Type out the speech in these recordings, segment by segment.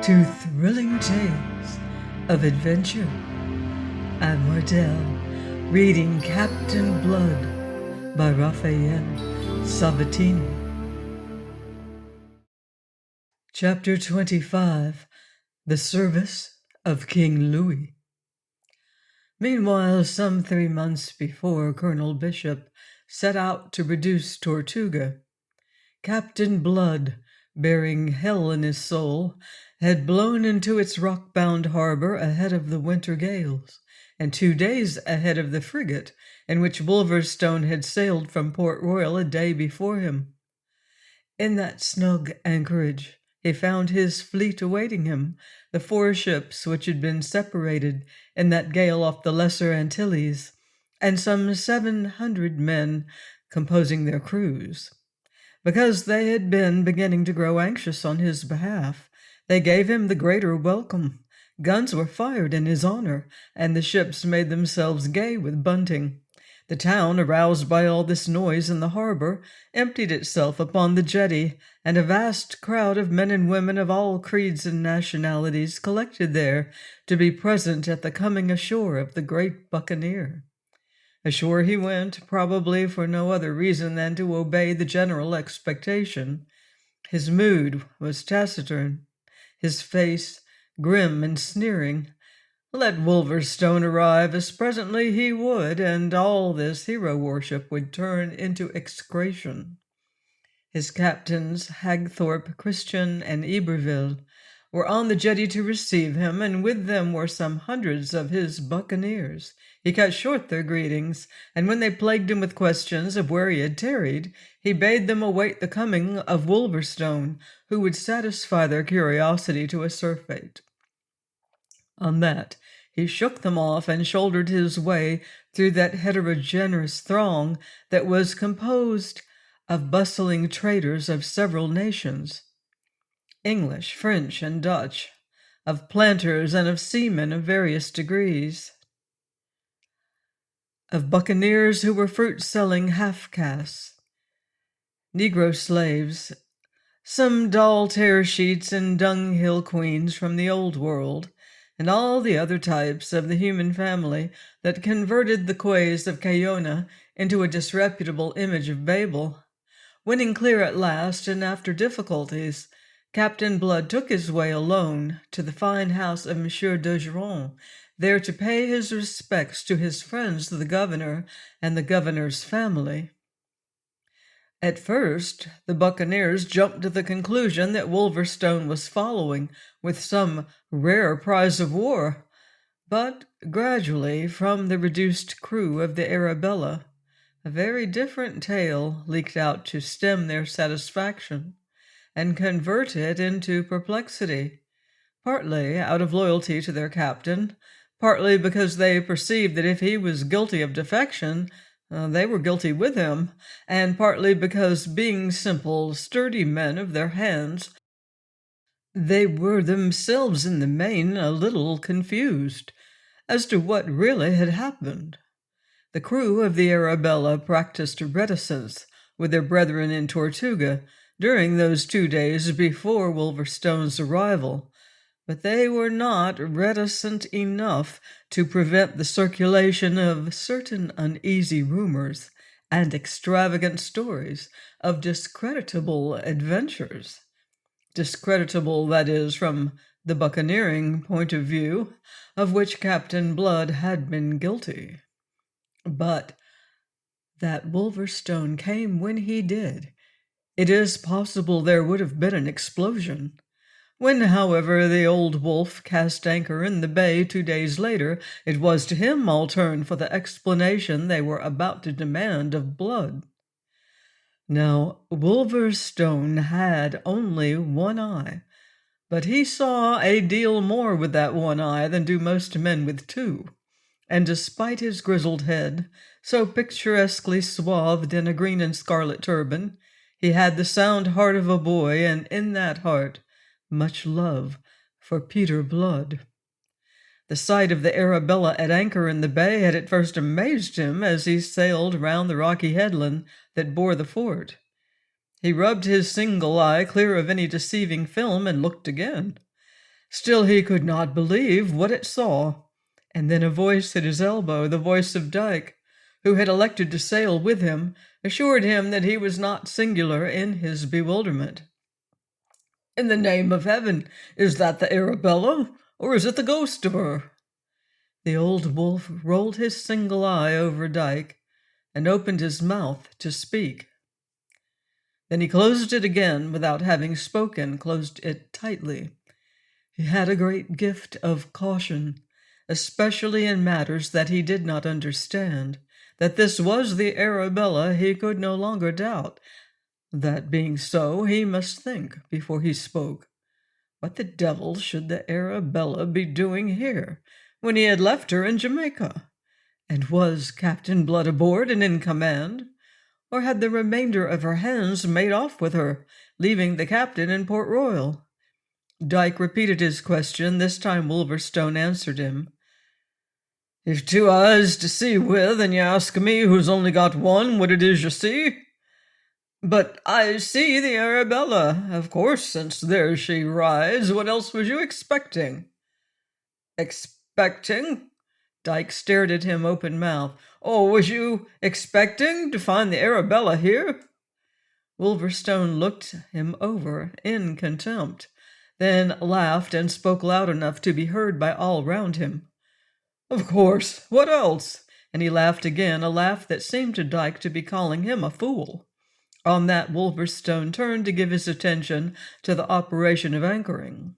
to thrilling tales of adventure. I'm Mardell, reading Captain Blood by Raphael Sabatini. Chapter 25, The Service of King Louis. Meanwhile, some 3 months before Colonel Bishop set out to reduce Tortuga, Captain Blood, bearing hell in his soul, had blown into its rock-bound harbor ahead of the winter gales, and 2 days ahead of the frigate in which Wolverstone had sailed from Port Royal a day before him. In that snug anchorage he found his fleet awaiting him, the 4 ships which had been separated in that gale off the Lesser Antilles, and some 700 men composing their crews. Because they had been beginning to grow anxious on his behalf, they gave him the greater welcome. Guns were fired in his honor, and the ships made themselves gay with bunting. The town, aroused by all this noise in the harbor, emptied itself upon the jetty, and a vast crowd of men and women of all creeds and nationalities collected there to be present at the coming ashore of the great buccaneer. Ashore he went, probably for no other reason than to obey the general expectation. His mood was taciturn, his face grim and sneering. Let Wolverstone arrive as presently he would, and all this hero-worship would turn into execration. His captains, Hagthorpe, Christian, and Iberville, were on the jetty to receive him, and with them were some hundreds of his buccaneers. He cut short their greetings, and when they plagued him with questions of where he had tarried, he bade them await the coming of Wolverstone, who would satisfy their curiosity to a surfeit. On that, he shook them off and shouldered his way through that heterogeneous throng that was composed of bustling traders of several nations, English, French, and Dutch, of planters and of seamen of various degrees, of buccaneers who were fruit-selling half-castes, Negro slaves, some doll tear-sheets and dunghill queens from the old world, and all the other types of the human family that converted the quays of Cayona into a disreputable image of Babel. Winning clear at last, and after difficulties, Captain Blood took his way alone to the fine house of Monsieur d'Ogeron, there to pay his respects to his friends the governor and the governor's family. At first, the buccaneers jumped to the conclusion that Wolverstone was following with some rare prize of war, but gradually, from the reduced crew of the Arabella, a very different tale leaked out to stem their satisfaction and convert it into perplexity, partly out of loyalty to their captain, partly because they perceived that if he was guilty of defection, they were guilty with him, and partly because, being simple, sturdy men of their hands, they were themselves in the main a little confused as to what really had happened. The crew of the Arabella practiced reticence with their brethren in Tortuga during those 2 days before Wolverstone's arrival, but they were not reticent enough to prevent the circulation of certain uneasy rumors and extravagant stories of discreditable adventures. Discreditable, that is, from the buccaneering point of view, of which Captain Blood had been guilty. But that Wolverstone came when he did, it is possible there would have been an explosion. When, however, the old wolf cast anchor in the bay 2 days later, it was to him all turned for the explanation they were about to demand of Blood. Now, Wolverstone had only one eye, but he saw a deal more with that one eye than do most men with 2, and despite his grizzled head, so picturesquely swathed in a green and scarlet turban, he had the sound heart of a boy, and in that heart much love for Peter Blood. The sight of the Arabella at anchor in the bay had at first amazed him as he sailed round the rocky headland that bore the fort. He rubbed his single eye clear of any deceiving film and looked again. Still he could not believe what it saw. And then a voice at his elbow, the voice of Dyke, who had elected to sail with him, assured him that he was not singular in his bewilderment. "In the name of heaven, is that the Arabella, or is it the ghost of her?" The old wolf rolled his single eye over Dyke and opened his mouth to speak. Then he closed it again without having spoken, closed it tightly. He had a great gift of caution, especially in matters that he did not understand. That this was the Arabella he could no longer doubt. That being so, he must think before he spoke. What the devil should the Arabella be doing here, when he had left her in Jamaica? And was Captain Blood aboard and in command? Or had the remainder of her hands made off with her, leaving the captain in Port Royal? Dyke repeated his question. This time Wolverstone answered him. "You've two eyes to see with, and you ask me, who's only got one, what it is you see?" "But I see the Arabella, of course, since there she rides. What else was you expecting?" "Expecting?" Dyke stared at him open-mouthed. "Oh, was you expecting to find the Arabella here?" Wolverstone looked him over in contempt, then laughed and spoke loud enough to be heard by all round him. "Of course, what else?" And he laughed again, a laugh that seemed to Dyke to be calling him a fool. On that, Wolverstone turned to give his attention to the operation of anchoring.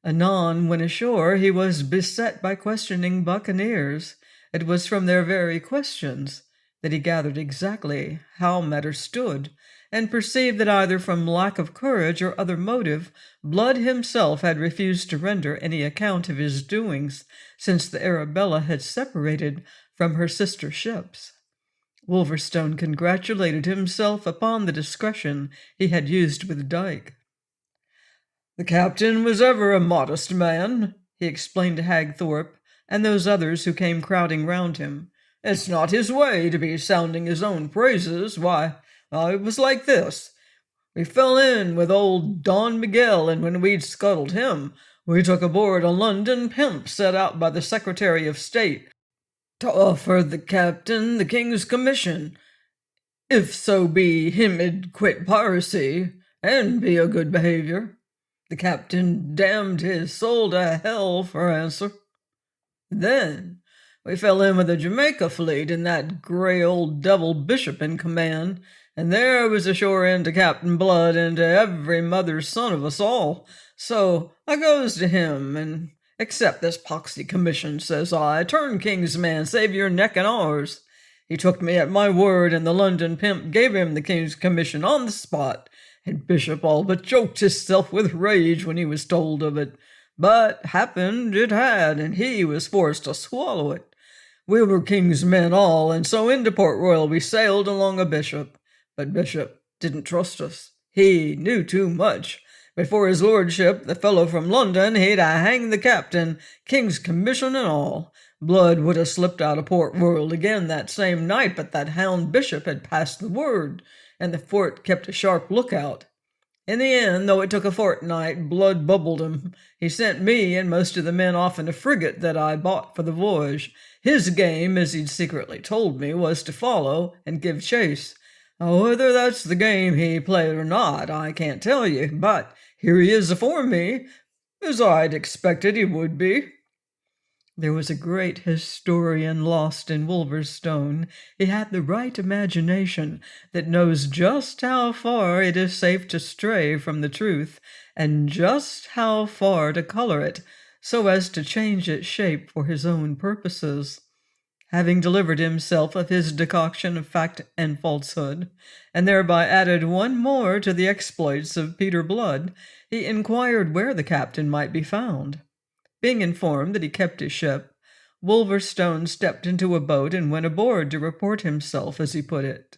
Anon, when ashore, he was beset by questioning buccaneers. It was from their very questions that he gathered exactly how matters stood, and perceived that either from lack of courage or other motive, Blood himself had refused to render any account of his doings since the Arabella had separated from her sister ships. Wolverstone congratulated himself upon the discretion he had used with Dyke. "The captain was ever a modest man," he explained to Hagthorpe and those others who came crowding round him. "It's not his way to be sounding his own praises. Why, it was like this. We fell in with old Don Miguel, and when we'd scuttled him, we took aboard a London pimp set out by the Secretary of State to offer the captain the king's commission, if so be him'd quit piracy and be a good behavior. The captain damned his soul to hell for answer. Then we fell in with the Jamaica fleet and that gray old devil Bishop in command, and there was a sure end to Captain Blood and to every mother's son of us all. So I goes to him and accept this poxy commission, says I. Turn king's man, save your neck and ours. He took me at my word, and the London pimp gave him the king's commission on the spot, and Bishop all but choked hisself with rage when he was told of it. But happened it had, and he was forced to swallow it. We were king's men all, and so into Port Royal we sailed along a Bishop. But Bishop didn't trust us. He knew too much. Before his lordship, the fellow from London, he'd a hanged the captain, king's commission and all. Blood would have slipped out of Port Royal again that same night, but that hound Bishop had passed the word, and the fort kept a sharp lookout. In the end, though it took a fortnight, Blood bubbled him. He sent me and most of the men off in a frigate that I bought for the voyage. His game, as he'd secretly told me, was to follow and give chase. Whether that's the game he played or not, I can't tell you, but here he is afore me, as I'd expected he would be." There was a great historian lost in Wolverstone. He had the right imagination that knows just how far it is safe to stray from the truth, and just how far to color it, so as to change its shape for his own purposes. Having delivered himself of his decoction of fact and falsehood, and thereby added one more to the exploits of Peter Blood, he inquired where the captain might be found. Being informed that he kept his ship, Wolverstone stepped into a boat and went aboard to report himself, as he put it.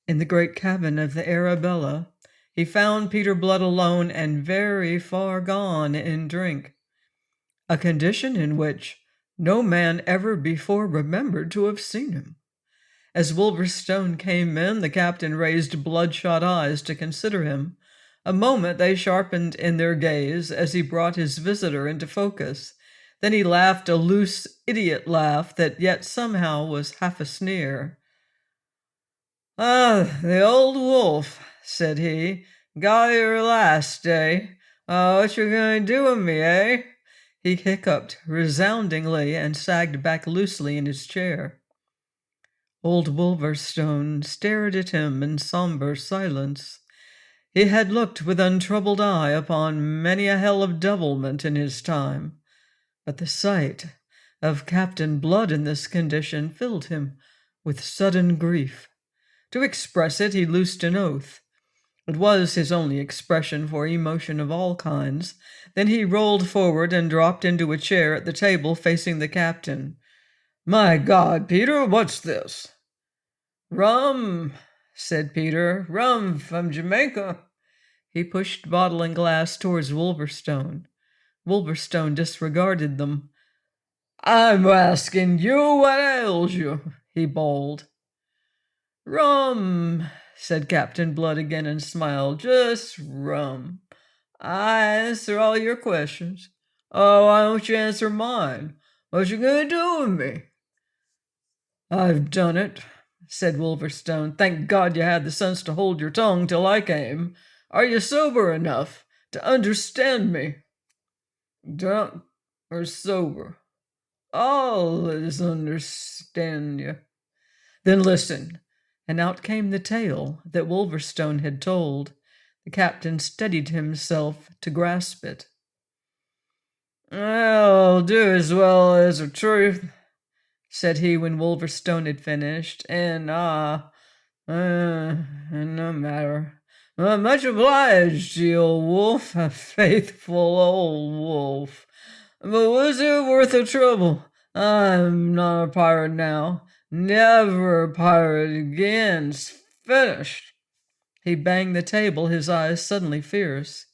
In the great cabin of the Arabella, he found Peter Blood alone and very far gone in drink, a condition in which no man ever before remembered to have seen him. As Wolverstone came in, the captain raised bloodshot eyes to consider him. A moment they sharpened in their gaze as he brought his visitor into focus. Then he laughed a loose, idiot laugh that yet somehow was half a sneer. "Ah, the old wolf," said he. "Got your last, eh? What you gonna do with me, eh?" He hiccuped resoundingly and sagged back loosely in his chair. Old Wolverstone stared at him in somber silence. He had looked with untroubled eye upon many a hell of devilment in his time, but the sight of Captain Blood in this condition filled him with sudden grief. To express it, he loosed an oath. It was his only expression for emotion of all kinds. Then he rolled forward and dropped into a chair at the table facing the captain. "My God, Peter, what's this?" "Rum," said Peter. "Rum from Jamaica." He pushed bottle and glass towards Wolverstone. Wolverstone disregarded them. "I'm asking you what ails you," he bawled. "Rum," said Captain Blood again and smiled. "Just rum. I answer all your questions. Oh, why don't you answer mine? What you gonna do with me?" "I've done it," said Wolverstone. "Thank God you had the sense to hold your tongue till I came. Are you sober enough to understand me?" "Drunk or sober, always understand you." "Then listen." And out came the tale that Wolverstone had told. The captain steadied himself to grasp it. "I'll do as well as the truth," said he when Wolverstone had finished. And no matter. Much obliged to you, old wolf, a faithful old wolf. But was it worth the trouble? I'm not a pirate now. Never a pirate again. It's finished." He banged the table, his eyes suddenly fierce.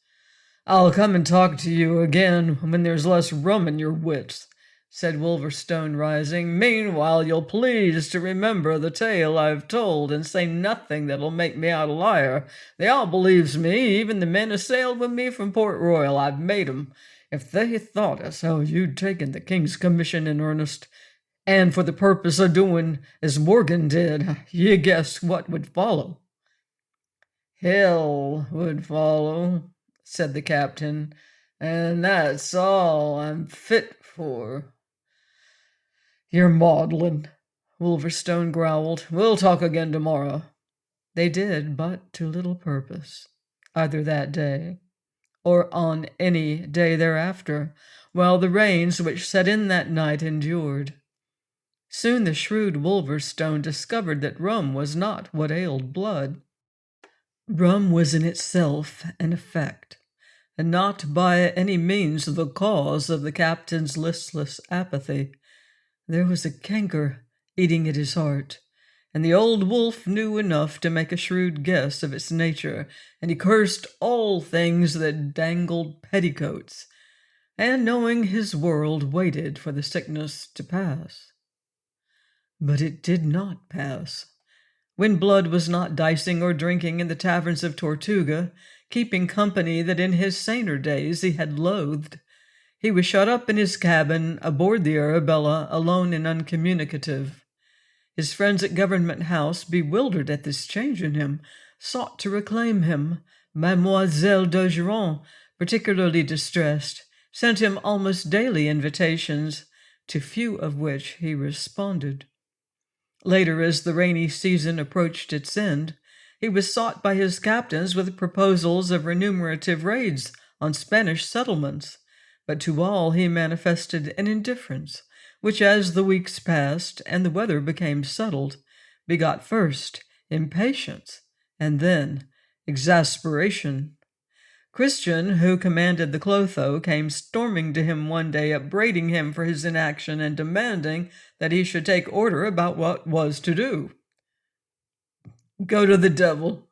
"I'll come and talk to you again when there's less rum in your wits," said Wolverstone, rising. "Meanwhile, you'll please to remember the tale I've told, and say nothing that'll make me out a liar. They all believes me, even the men who sailed with me from Port Royal. I've made 'em. If they thought as how you'd taken the king's commission in earnest, and for the purpose of doing as Morgan did, ye guess what would follow." "Hell would follow," said the captain, "and that's all I'm fit for." "You're maudlin," Wolverstone growled. "We'll talk again tomorrow." They did, but to little purpose, either that day or on any day thereafter, while the rains which set in that night endured. Soon the shrewd Wolverstone discovered that rum was not what ailed Blood. Rum was in itself an effect, and not by any means the cause of the captain's listless apathy. There was a canker eating at his heart, and the old wolf knew enough to make a shrewd guess of its nature, and he cursed all things that dangled petticoats, and knowing his world waited for the sickness to pass. But it did not pass. When Blood was not dicing or drinking in the taverns of Tortuga, keeping company that in his saner days he had loathed, he was shut up in his cabin aboard the Arabella, alone and uncommunicative. His friends at Government House, bewildered at this change in him, sought to reclaim him. Mademoiselle d'Ogeron, particularly distressed, sent him almost daily invitations, to few of which he responded. Later, as the rainy season approached its end, he was sought by his captains with proposals of remunerative raids on Spanish settlements, but to all he manifested an indifference, which, as the weeks passed and the weather became settled, begot first impatience and then exasperation. Christian, who commanded the Clotho, came storming to him one day, upbraiding him for his inaction and demanding that he should take order about what was to do. "Go to the devil,"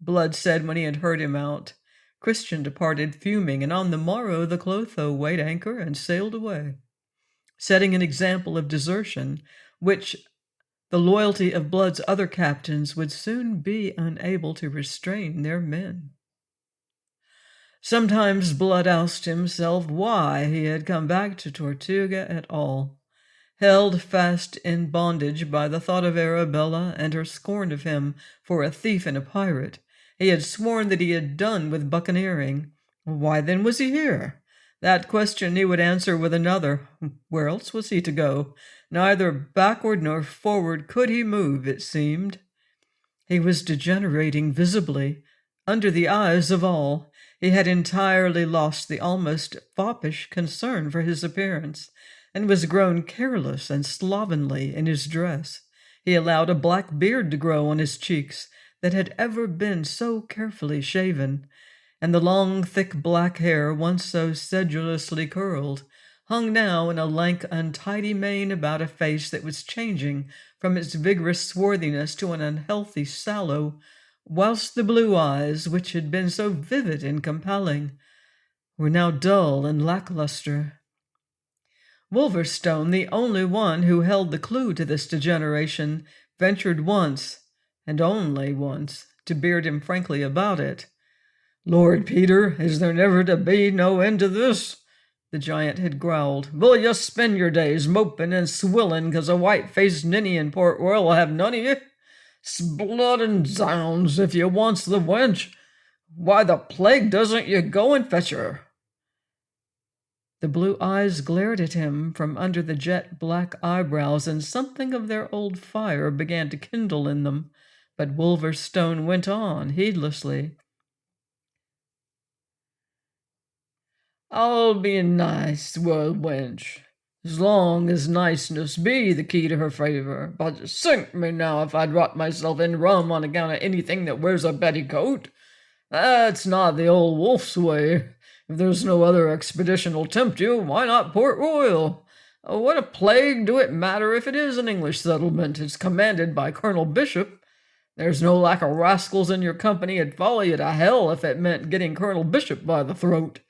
Blood said when he had heard him out. Christian departed fuming, and on the morrow the Clotho weighed anchor and sailed away, setting an example of desertion which the loyalty of Blood's other captains would soon be unable to restrain their men. Sometimes Blood asked himself why he had come back to Tortuga at all. Held fast in bondage by the thought of Arabella and her scorn of him for a thief and a pirate, he had sworn that he had done with buccaneering. Why then was he here? That question he would answer with another. Where else was he to go? Neither backward nor forward could he move, it seemed. He was degenerating visibly, under the eyes of all. He had entirely lost the almost foppish concern for his appearance, and was grown careless and slovenly in his dress. He allowed a black beard to grow on his cheeks that had ever been so carefully shaven, and the long, thick black hair, once so sedulously curled, hung now in a lank, untidy mane about a face that was changing from its vigorous swarthiness to an unhealthy sallow, whilst the blue eyes, which had been so vivid and compelling, were now dull and lackluster. Wolverstone, the only one who held the clue to this degeneration, ventured once, and only once, to beard him frankly about it. "Lord Peter, is there never to be no end to this?" the giant had growled. "Will you spend your days moping and swilling 'cause a white-faced ninny in Port Royal will have none of you? Sblood and zounds, if you wants the wench, why the plague doesn't you go and fetch her?" The blue eyes glared at him from under the jet-black eyebrows, and something of their old fire began to kindle in them. But Wolverstone went on heedlessly. "I'll be a nice world wench, as long as niceness be the key to her favor. But sink me now if I'd rot myself in rum on account of anything that wears a petticoat. That's not the old wolf's way. If there's no other expedition'll tempt you, why not Port Royal? What a plague do it matter if it is an English settlement? It's commanded by Colonel Bishop. There's no lack of rascals in your company 'ud follow you to hell if it meant getting Colonel Bishop by the throat.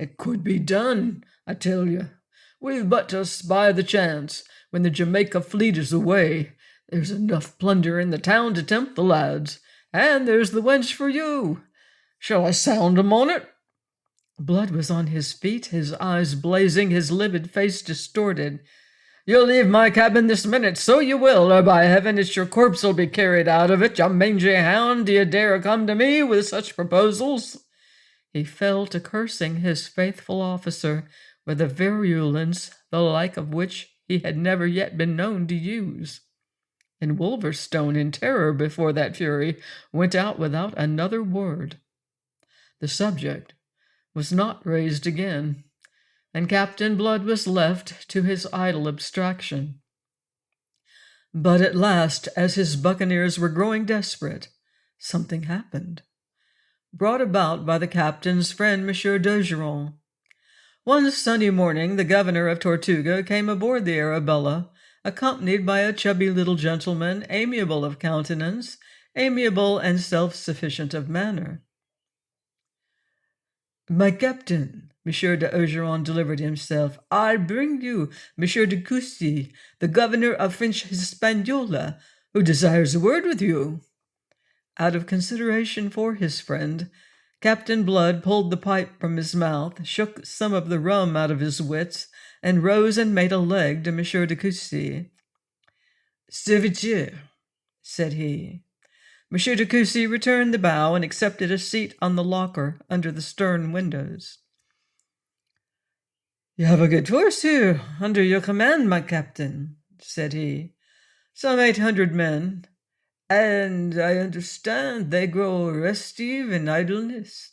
It could be done, I tell you. We've but to spy the chance. When the Jamaica fleet is away, there's enough plunder in the town to tempt the lads. And there's the wench for you. Shall I sound 'em on it?" Blood was on his feet, his eyes blazing, his livid face distorted. "You'll leave my cabin this minute, so you will, or by heaven it's your corpse'll be carried out of it, you mangy hound. Do you dare come to me with such proposals?" He fell to cursing his faithful officer with a virulence the like of which he had never yet been known to use. And Wolverstone, in terror before that fury, went out without another word. The subject was not raised again, and Captain Blood was left to his idle abstraction. But at last, as his buccaneers were growing desperate, something happened, brought about by the captain's friend, Monsieur d'Ogeron. One sunny morning, the governor of Tortuga came aboard the Arabella, accompanied by a chubby little gentleman, amiable of countenance, amiable and self-sufficient of manner. "My captain," Monsieur d'Ogeron delivered himself, "I bring you Monsieur de Coucy, the governor of French Hispaniola, who desires a word with you." Out of consideration for his friend, Captain Blood pulled the pipe from his mouth, shook some of the rum out of his wits, and rose and made a leg to Monsieur de Coucy. "Serviteur," said he. Monsieur de Coucy returned the bow and accepted a seat on the locker under the stern windows. "You have a good force here under your command, my captain," said he. "Some 800 men, and I understand they grow restive in idleness.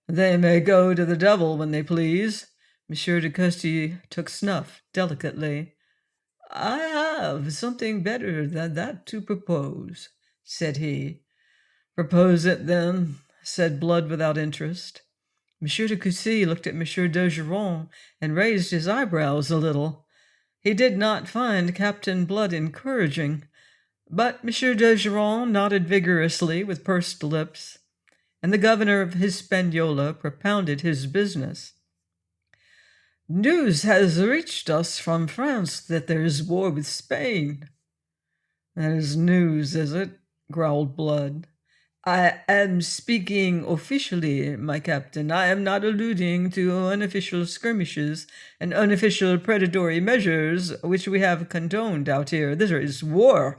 They may go to the devil when they please." Monsieur de Coucy took snuff delicately. "I have something better than that to propose," said he. "Propose it, then," said Blood without interest. Monsieur de Coucy looked at Monsieur d'Ogeron and raised his eyebrows a little. He did not find Captain Blood encouraging, but Monsieur d'Ogeron nodded vigorously with pursed lips, and the governor of Hispaniola propounded his business. "News has reached us from France that there is war with Spain." "That is news, is it?" growled Blood. I am speaking officially, my captain. I am not alluding to unofficial skirmishes and unofficial predatory measures which we have condoned out here. There is war,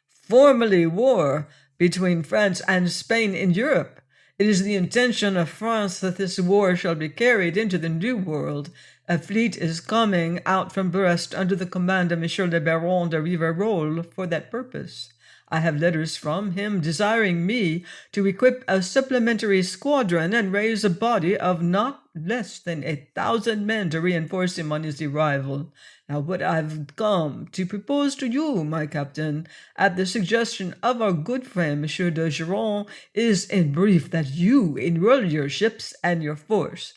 formally war, between France and Spain in Europe. It is the intention of France that this war shall be carried into the New World. A fleet is coming out from Brest under the command of Monsieur le Baron de Rivarol for that purpose. I have letters from him desiring me to equip a supplementary squadron and raise a body of not less than 1,000 men to reinforce him on his arrival. Now, what I've come to propose to you, my captain, at the suggestion of our good friend Monsieur de Geron, is in brief that you enroll your ships and your force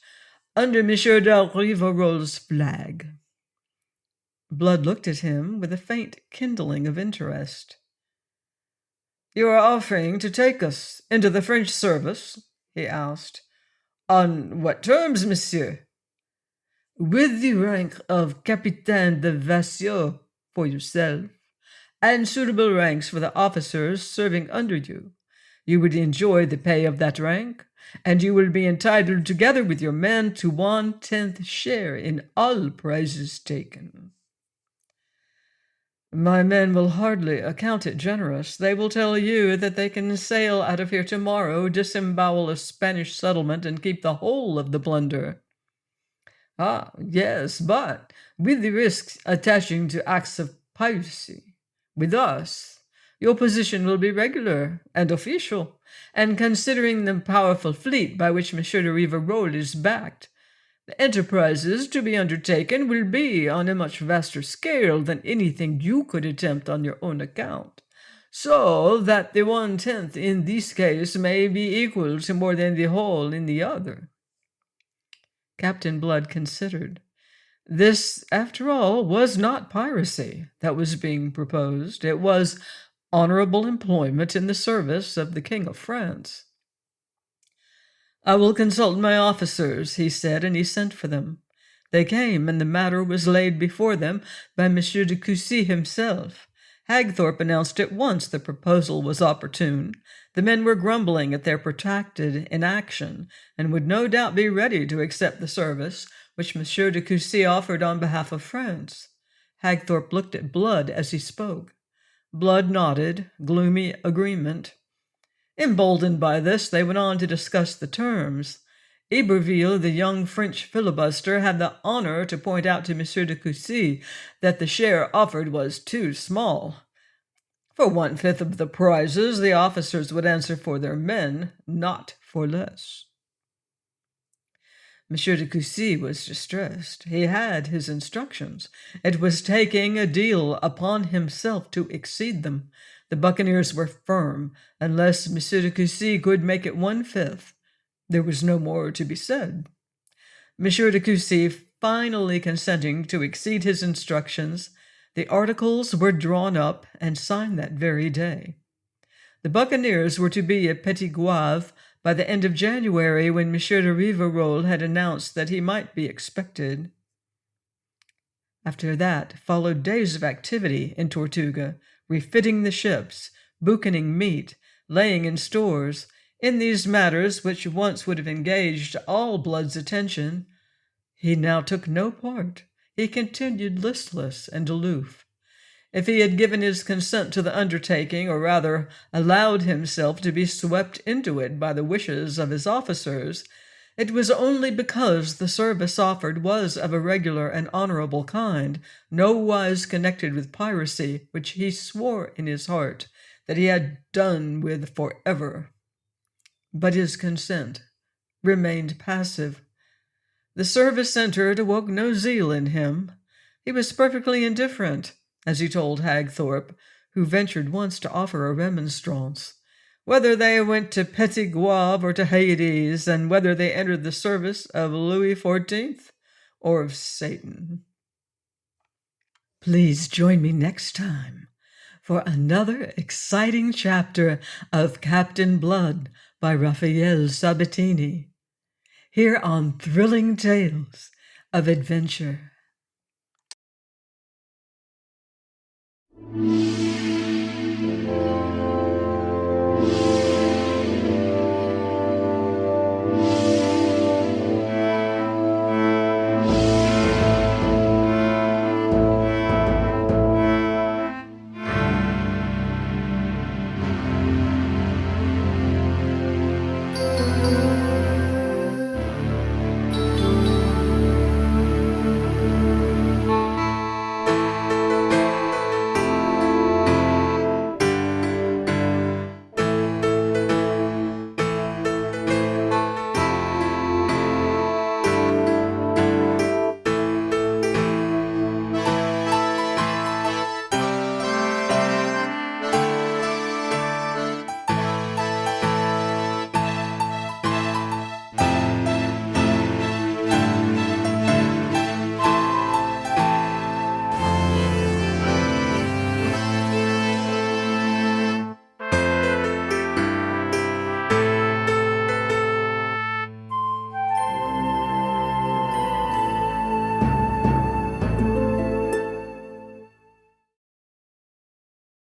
under Monsieur de Rivarol's flag. Blood looked at him with a faint kindling of interest. You are offering to take us into the French service? He asked. On what terms, monsieur? With the rank of Capitaine de Vasseur for yourself, and suitable ranks for the officers serving under you. You would enjoy the pay of that rank, and you will be entitled, together with your men, to 1/10 share in all prizes taken. My men will hardly account it generous. They will tell you that they can sail out of here tomorrow, disembowel a Spanish settlement, and keep the whole of the plunder. Ah, yes, but with the risks attaching to acts of piracy. With us, your position will be regular and official, and considering the powerful fleet by which Monsieur de Rivarol is backed, the enterprises to be undertaken will be on a much vaster scale than anything you could attempt on your own account, so that the 1/10 in this case may be equal to more than the whole in the other. Captain Blood considered. This, after all, was not piracy that was being proposed. It was honorable employment in the service of the King of France. I will consult my officers, he said, and he sent for them. They came, and the matter was laid before them by Monsieur de Coucy himself. Hagthorpe announced at once the proposal was opportune. The men were grumbling at their protracted inaction, and would no doubt be ready to accept the service which Monsieur de Coucy offered on behalf of France. Hagthorpe looked at Blood as he spoke. Blood nodded, gloomy agreement. Emboldened by this, they went on to discuss the terms. Iberville, the young French filibuster, had the honor to point out to Monsieur de Coucy that the share offered was too small. For 1/5 of the prizes, the officers would answer for their men, not for less. Monsieur de Coucy was distressed. He had his instructions. It was taking a deal upon himself to exceed them. The buccaneers were firm. Unless Monsieur de Coucy could make it 1/5, there was no more to be said. Monsieur de Coucy finally consenting to exceed his instructions, the articles were drawn up and signed that very day. The buccaneers were to be at Petit Goave by the end of January, when Monsieur de Rivarol had announced that he might be expected. After that followed days of activity in Tortuga, refitting the ships, boucaning meat, laying in stores. In these matters, which once would have engaged all Blood's attention, he now took no part. He continued listless and aloof. If he had given his consent to the undertaking, or rather allowed himself to be swept into it by the wishes of his officers, it was only because the service offered was of a regular and honorable kind, nowise connected with piracy, which he swore in his heart that he had done with forever. But his consent remained passive. The service entered awoke no zeal in him. He was perfectly indifferent, as he told Hagthorpe, who ventured once to offer a remonstrance, whether they went to Petit Goave or to Hades, and whether they entered the service of Louis XIV or of Satan. Please join me next time for another exciting chapter of Captain Blood by Raphael Sabatini, here on Thrilling Tales of Adventure.